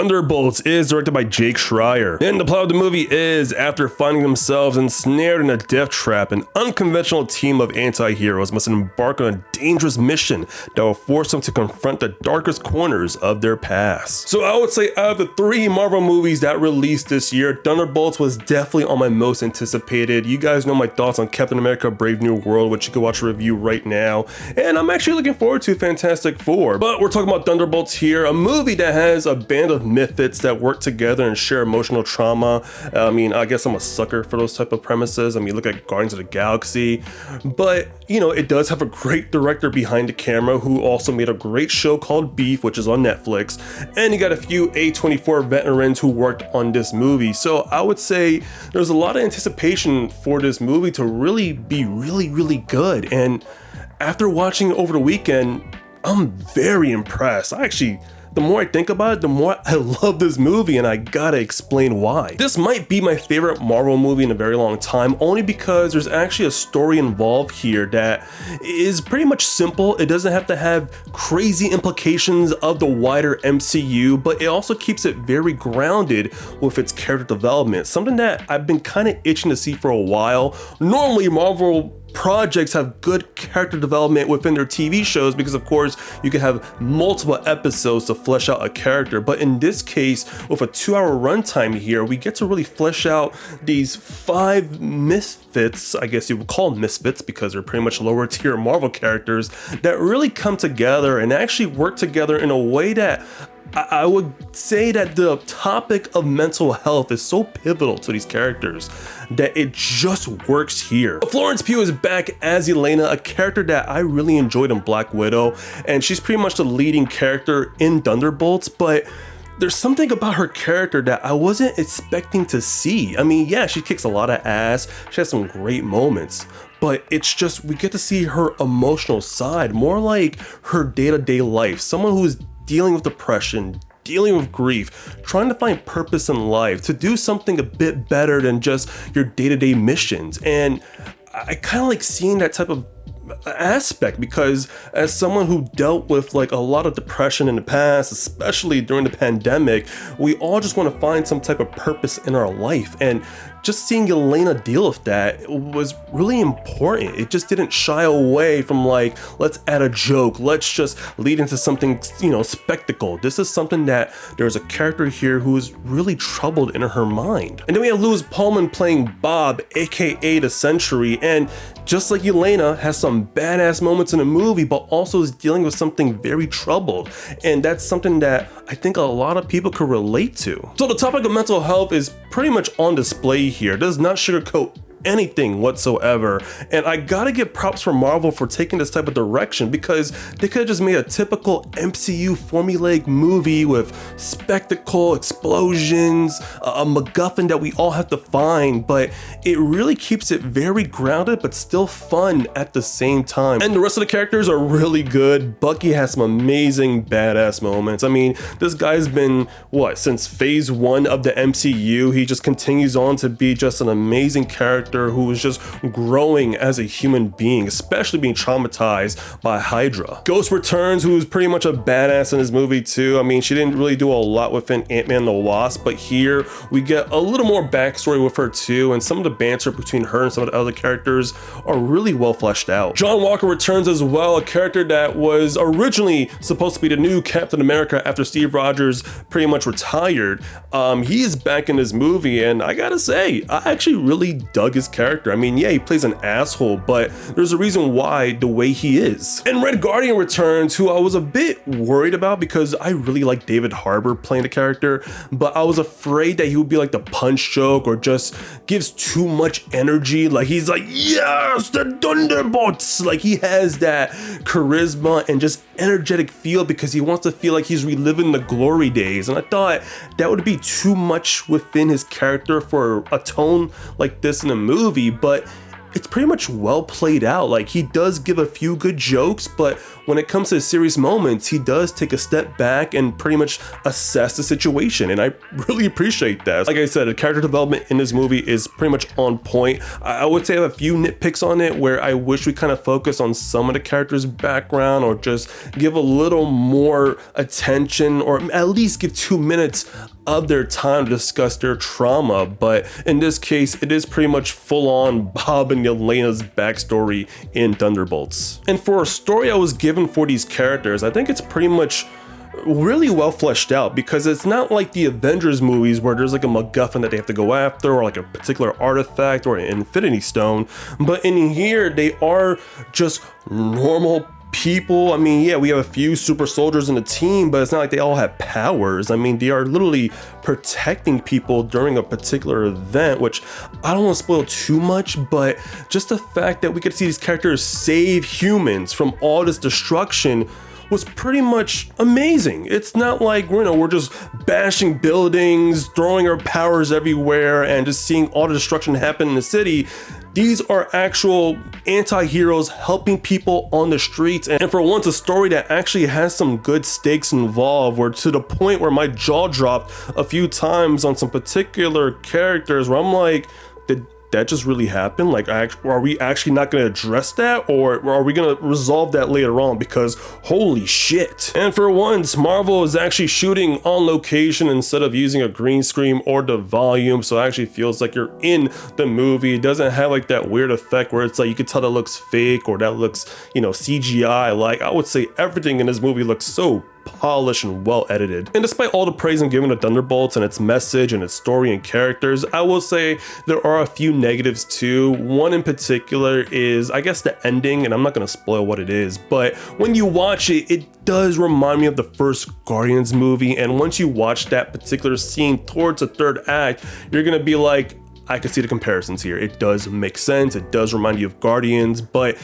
Thunderbolts is directed by Jake Schreier, and the plot of the movie is, after finding themselves ensnared in a death trap, an unconventional team of anti-heroes must embark on a dangerous mission that will force them to confront the darkest corners of their past. So I would say out of the 3 Marvel movies that released this year, Thunderbolts was definitely on my most anticipated. You guys know my thoughts on Captain America Brave New World, which you can watch a review right now, and I'm actually looking forward to Fantastic Four. But we're talking about Thunderbolts here, a movie that has a band of misfits that work together and share emotional trauma. I guess I'm a sucker for those type of premises. Look at Guardians of the Galaxy, but it does have a great director behind the camera who also made a great show called Beef, which is on Netflix, and you got a few A24 veterans who worked on this movie. So I would say there's a lot of anticipation for this movie to really be really good, and after watching it over the weekend, I'm very impressed. The more I think about it, the more I love this movie, and I gotta explain why. This might be my favorite Marvel movie in a very long time, only because there's actually a story involved here that is pretty much simple. It doesn't have to have crazy implications of the wider MCU, but it also keeps it very grounded with its character development, something that I've been kind of itching to see for a while. Normally, Marvel projects have good character development within their TV shows because, of course, you can have multiple episodes to flesh out a character, but in this case, with a 2-hour runtime here, we get to really flesh out these 5 misfits, I guess you would call them misfits because they're pretty much lower tier Marvel characters, that really come together and actually work together in a way that I would say that the topic of mental health is so pivotal to these characters that it just works here. Florence Pugh is back as Elena, a character that I really enjoyed in Black Widow, and she's pretty much the leading character in Thunderbolts, but there's something about her character that I wasn't expecting to see. Yeah, she kicks a lot of ass, she has some great moments, but it's just, we get to see her emotional side, more like her day-to-day life, someone who's dealing with depression, dealing with grief, trying to find purpose in life, to do something a bit better than just your day-to-day missions. And I kind of like seeing that type of aspect because as someone who dealt with a lot of depression in the past, especially during the pandemic, we all just want to find some type of purpose in our life, and just seeing Elena deal with that was really important. It just didn't shy away from let's add a joke, let's just lead into something, spectacle. This is something that there's a character here who is really troubled in her mind. And then we have Louis Pullman playing Bob, aka the Century, and just like Elena, has some badass moments in the movie, but also is dealing with something very troubled. And that's something that I think a lot of people could relate to. So the topic of mental health is pretty much on display here. It does not sugarcoat anything whatsoever, and I gotta give props for Marvel for taking this type of direction, because they could have just made a typical MCU formulaic movie with spectacle, explosions, a MacGuffin that we all have to find, but it really keeps it very grounded but still fun at the same time. And the rest of the characters are really good. Bucky has some amazing badass moments. This guy's been, since phase 1 of the MCU, he just continues on to be just an amazing character who is just growing as a human being, especially being traumatized by Hydra. Ghost returns, who's pretty much a badass in this movie too. She didn't really do a lot within Ant-Man and the Wasp, but here we get a little more backstory with her too, and some of the banter between her and some of the other characters are really well fleshed out. John Walker returns as well, a character that was originally supposed to be the new Captain America after Steve Rogers pretty much retired. He is back in this movie, and I gotta say, I actually really dug his character. Yeah, he plays an asshole, but there's a reason why the way he is. And Red Guardian returns, who I was a bit worried about because I really like David Harbour playing the character, but I was afraid that he would be like the punch joke or just gives too much energy. He's like, yes, the Thunderbolts! He has that charisma and just energetic feel because he wants to feel like he's reliving the glory days, and I thought that would be too much within his character for a tone like this in a movie, but it's pretty much well played out. Like, he does give a few good jokes, but when it comes to serious moments, he does take a step back and pretty much assess the situation, and I really appreciate that. Like I said, the character development in this movie is pretty much on point. I would say I have a few nitpicks on it where I wish we kind of focus on some of the characters' background, or just give a little more attention, or at least give 2 minutes of their time to discuss their trauma. But in this case, it is pretty much full on Bob and Yelena's backstory in Thunderbolts. And for a story I was given for these characters, I think it's pretty much really well fleshed out, because it's not like the Avengers movies where there's like a MacGuffin that they have to go after, or like a particular artifact or an Infinity Stone. But in here, they are just normal people. I mean, yeah, we have a few super soldiers in the team, but it's not like they all have powers. I mean, they are literally protecting people during a particular event, which I don't want to spoil too much, but just the fact that we could see these characters save humans from all this destruction was pretty much amazing. It's not like we're just bashing buildings, throwing our powers everywhere, and just seeing all the destruction happen in the city. These are actual anti-heroes helping people on the streets, and for once a story that actually has some good stakes involved, where to the point where my jaw dropped a few times on some particular characters where I'm like, did that just really happen? Like, are we actually not going to address that, or are we going to resolve that later on? Because holy shit. And for once, Marvel is actually shooting on location instead of using a green screen or the volume, so it actually feels like you're in the movie. It doesn't have like that weird effect where it's like you can tell that looks fake or that looks, you know, CGI. Like, I would say everything in this movie looks so polished and well edited. And despite all the praise I'm giving to Thunderbolts and its message and its story and characters, I will say there are a few negatives too. One in particular is, I guess, the ending, and I'm not going to spoil what it is, but when you watch it, it does remind me of the first Guardians movie, and once you watch that particular scene towards the third act, you're going to be like, I can see the comparisons here. It does make sense. It does remind you of Guardians, but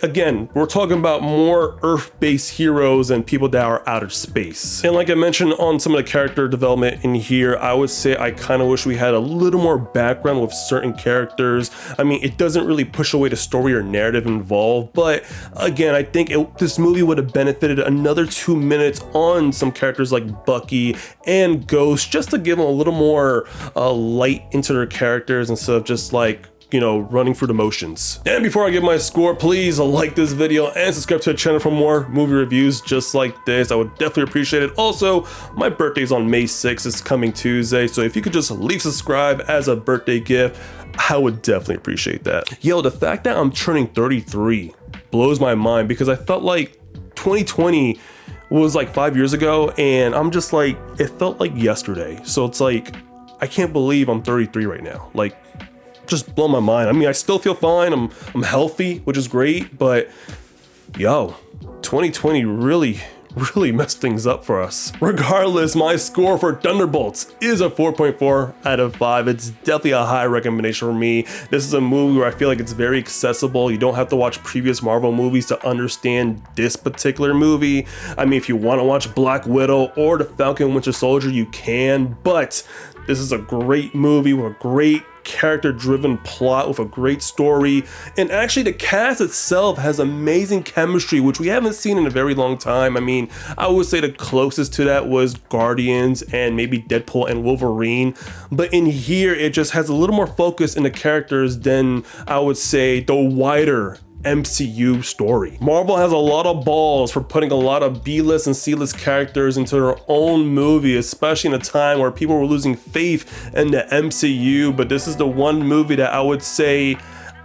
again, we're talking about more Earth-based heroes and people that are out of space. And like I mentioned on some of the character development in here, I would say I kind of wish we had a little more background with certain characters. I mean, it doesn't really push away the story or narrative involved, but again, I think this movie would have benefited another 2 minutes on some characters like Bucky and Ghost, just to give them a little more light into their characters instead of just like, you know, running through the motions. And before I give my score, please like this video and subscribe to the channel for more movie reviews just like this. I would definitely appreciate it. Also, my birthday's on May 6th. It's coming Tuesday, so if you could just leave subscribe as a birthday gift, I would definitely appreciate that. Yo, the fact that I'm turning 33 blows my mind, because I felt like 2020 was like 5 years ago, and I'm just like, it felt like yesterday. So it's like, I can't believe I'm 33 right now. Like, just blow my mind. I mean, I still feel fine. I'm healthy, which is great, but yo, 2020 really messed things up for us. Regardless, my score for Thunderbolts is a 4.4 out of 5. It's definitely a high recommendation for me. This is a movie where I feel like it's very accessible. You don't have to watch previous Marvel movies to understand this particular movie. I mean, if you want to watch Black Widow or The Falcon and Winter Soldier, you can, but this is a great movie with a great character-driven plot with a great story, and actually the cast itself has amazing chemistry, which we haven't seen in a very long time. I mean, I would say the closest to that was Guardians and maybe Deadpool and Wolverine, but in here it just has a little more focus in the characters than I would say the wider MCU story. Marvel has a lot of balls for putting a lot of B-list and C-list characters into their own movie, especially in a time where people were losing faith in the MCU, but this is the one movie that I would say,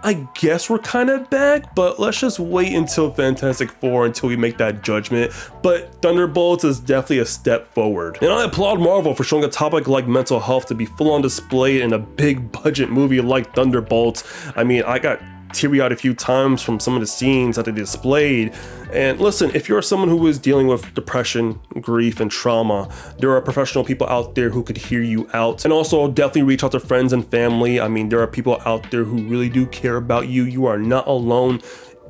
I guess we're kind of back, but let's just wait until Fantastic Four until we make that judgment. But Thunderbolts is definitely a step forward. And I applaud Marvel for showing a topic like mental health to be full on display in a big budget movie like Thunderbolts. I mean, I got teary-eyed a few times from some of the scenes that they displayed. And listen, if you're someone who is dealing with depression, grief, and trauma, there are professional people out there who could hear you out. And also definitely reach out to friends and family. I mean, there are people out there who really do care about you. You are not alone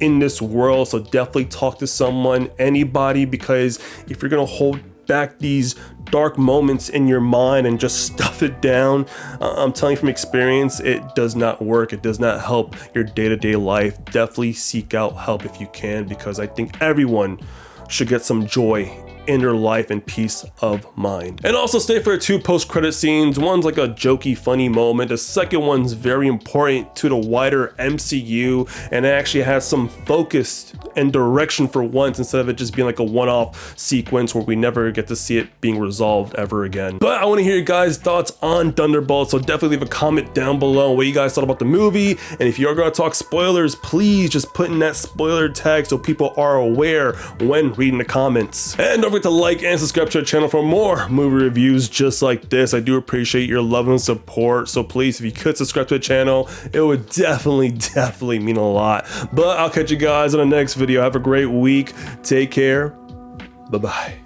in this world, so definitely talk to someone, anybody, because if you're gonna hold back these dark moments in your mind and just stuff it down. I'm telling you from experience, it does not work. It does not help your day-to-day life. Definitely seek out help if you can, because I think everyone should get some joy in your life and peace of mind. And also stay for the 2 post-credit scenes. One's like a jokey, funny moment. The second one's very important to the wider MCU, and it actually has some focus and direction for once, instead of it just being like a one-off sequence where we never get to see it being resolved ever again. But I want to hear your guys' thoughts on Thunderbolts, so definitely leave a comment down below what you guys thought about the movie. And if you're gonna talk spoilers, please just put in that spoiler tag so people are aware when reading the comments. And don't forget to like and subscribe to the channel for more movie reviews just like this. I do appreciate your love and support, so please, if you could subscribe to the channel, it would definitely mean a lot. But I'll catch you guys in the next video. Have a great week. Take care. Bye-bye.